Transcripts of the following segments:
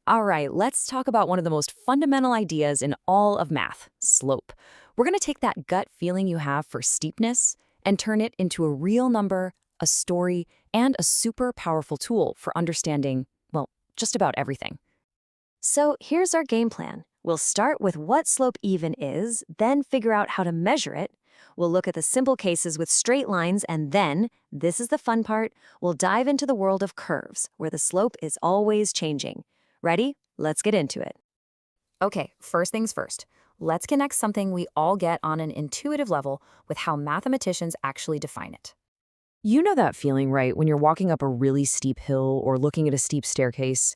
All right, let's talk about one of the most fundamental ideas in all of math, slope. We're going to take that gut feeling you have for steepness and turn it into a real number, a story, and a super powerful tool for understanding, well, just about everything. So here's our game plan. We'll start with what slope even is, then figure out how to measure it. We'll look at the simple cases with straight lines, and then, this is the fun part, we'll dive into the world of curves, where the slope is always changing. Ready? Let's get into it. Okay, first things first. Let's connect something we all get on an intuitive level with how mathematicians actually define it. You know that feeling, right, when you're walking up a really steep hill or looking at a steep staircase?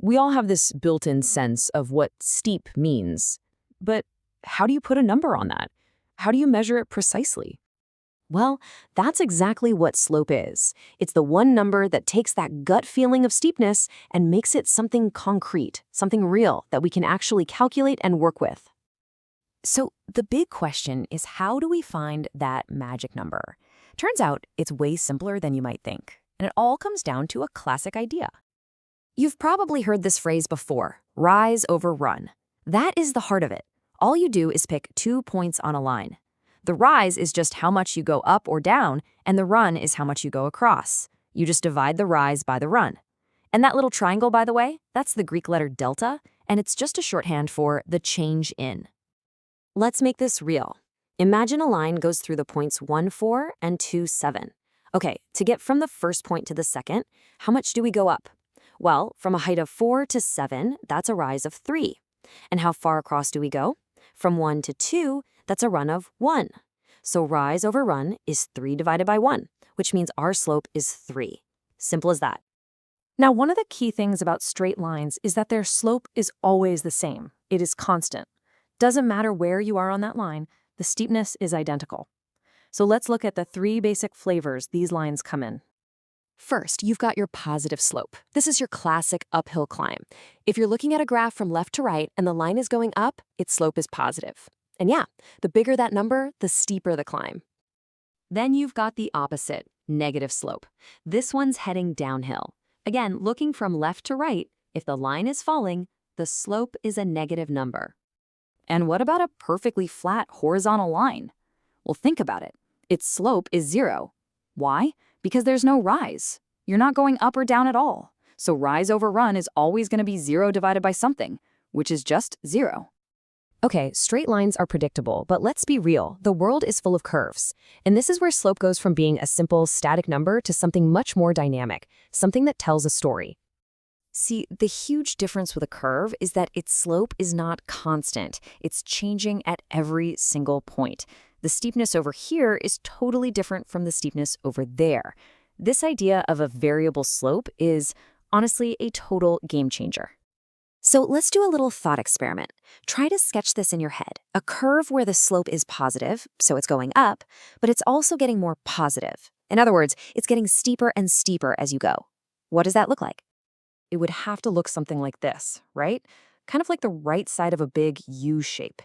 We all have this built-in sense of what steep means. But how do you put a number on that? How do you measure it precisely? Well, that's exactly what slope is. It's the one number that takes that gut feeling of steepness and makes it something concrete, something real that we can actually calculate and work with. So the big question is, how do we find that magic number? Turns out it's way simpler than you might think, and it all comes down to a classic idea. You've probably heard this phrase before, rise over run. That is the heart of it. All you do is pick 2 points on a line. The rise is just how much you go up or down, and the run is how much you go across. You just divide the rise by the run. And that little triangle, by the way, that's the Greek letter delta, and it's just a shorthand for the change in. Let's make this real. Imagine a line goes through the points 1, 4 and 2, 7. Okay, to get from the first point to the second, how much do we go up? Well, from a height of 4 to 7, that's a rise of 3. And how far across do we go? From 1 to 2, that's a run of 1. So rise over run is 3 divided by 1, which means our slope is 3. Simple as that. Now, one of the key things about straight lines is that their slope is always the same. It is constant. Doesn't matter where you are on that line, the steepness is identical. So let's look at the 3 basic flavors these lines come in. First, you've got your positive slope. This is your classic uphill climb. If you're looking at a graph from left to right and the line is going up, its slope is positive. And yeah, the bigger that number, the steeper the climb. Then you've got the opposite, negative slope. This one's heading downhill. Again, looking from left to right, if the line is falling, the slope is a negative number. And what about a perfectly flat horizontal line? Well, think about it. Its slope is 0. Why? Because there's no rise. You're not going up or down at all. So rise over run is always going to be 0 divided by something, which is just 0. Okay, straight lines are predictable, but let's be real. The world is full of curves. And this is where slope goes from being a simple, static number to something much more dynamic, something that tells a story. See, the huge difference with a curve is that its slope is not constant. It's changing at every single point. The steepness over here is totally different from the steepness over there. This idea of a variable slope is, honestly, a total game changer. So let's do a little thought experiment. Try to sketch this in your head. A curve where the slope is positive, so it's going up, but it's also getting more positive. In other words, it's getting steeper and steeper as you go. What does that look like? It would have to look something like this, right? Kind of like the right side of a big U shape.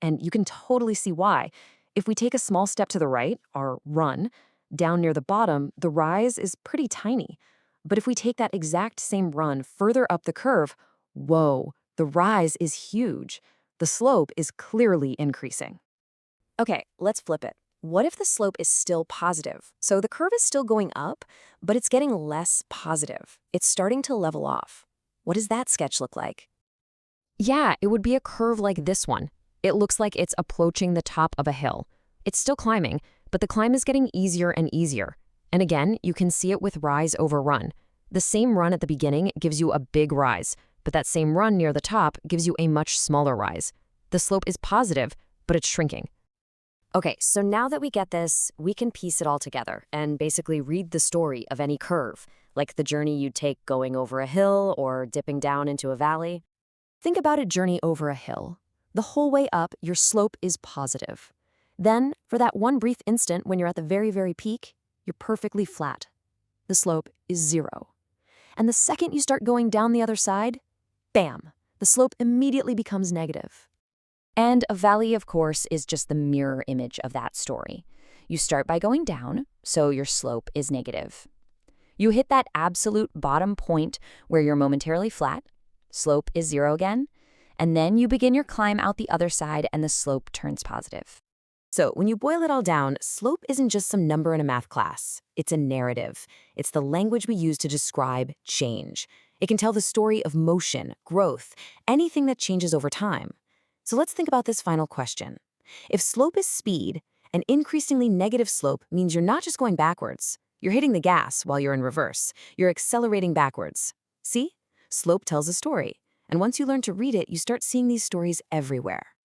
And you can totally see why. If we take a small step to the right, our run, down near the bottom, the rise is pretty tiny. But if we take that exact same run further up the curve, whoa, the rise is huge. The slope is clearly increasing. Okay, let's flip it. What if the slope is still positive? So the curve is still going up, but it's getting less positive. It's starting to level off. What does that sketch look like? Yeah, it would be a curve like this one. It looks like it's approaching the top of a hill. It's still climbing, but the climb is getting easier and easier. And again, you can see it with rise over run. The same run at the beginning gives you a big rise, but that same run near the top gives you a much smaller rise. The slope is positive, but it's shrinking. Okay, so now that we get this, we can piece it all together and basically read the story of any curve, like the journey you'd take going over a hill or dipping down into a valley. Think about a journey over a hill. The whole way up, your slope is positive. Then, for that one brief instant when you're at the very, very peak, you're perfectly flat. The slope is 0. And the second you start going down the other side, bam, the slope immediately becomes negative. And a valley, of course, is just the mirror image of that story. You start by going down, so your slope is negative. You hit that absolute bottom point where you're momentarily flat, Slope is 0 again. And then you begin your climb out the other side and the slope turns positive. So when you boil it all down, slope isn't just some number in a math class. It's a narrative. It's the language we use to describe change. It can tell the story of motion, growth, anything that changes over time. So let's think about this final question. If slope is speed, an increasingly negative slope means you're not just going backwards. You're hitting the gas while you're in reverse. You're accelerating backwards. See? Slope tells a story. And once you learn to read it, you start seeing these stories everywhere.